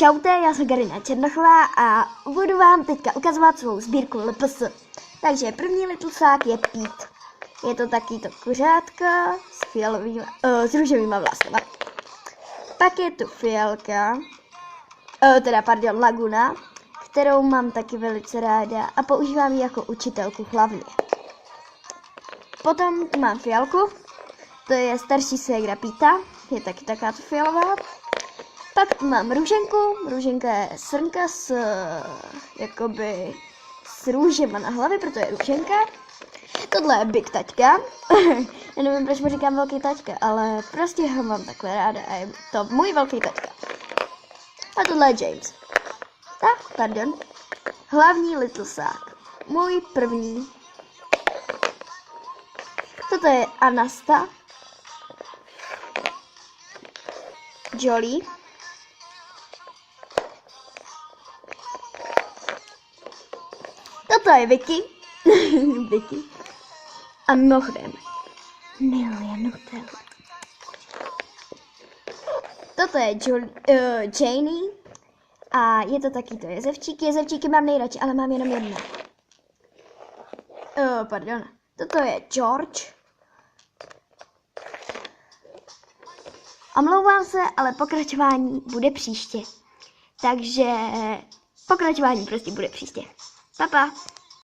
Čaute, já jsem Karina Černochová a budu vám teďka ukazovat svou sbírku LPS. Takže první litlsák je Pete. Je to taky to kuřátka s růžovýma vlasama. Pak je tu Fialka, Laguna, kterou mám taky velice ráda a používám ji jako učitelku hlavně. Potom tu mám Fialku, to je starší ségra Pita, je taky takováto fialová. Pak tu mám Růženku, Růženka je srnka s růžema na hlavě, proto je Růženka. Tohle je Big Taťka, já nevím, proč mu říkám velký taťka, ale prostě ho mám takhle ráda a je to můj velký taťka. A tohle je James. Hlavní litlsák, můj první. Toto je Anasta, Jolie, toto je Vicky, Vicky. A mimochodem, miluje Nutella. Toto je Janie a je to taky to jezevčíky. Jezevčíky mám nejradši, ale mám jenom jedno. Toto je George. Omlouvám se, ale pokračování bude příště. Takže pokračování prostě bude příště. Pa, pa.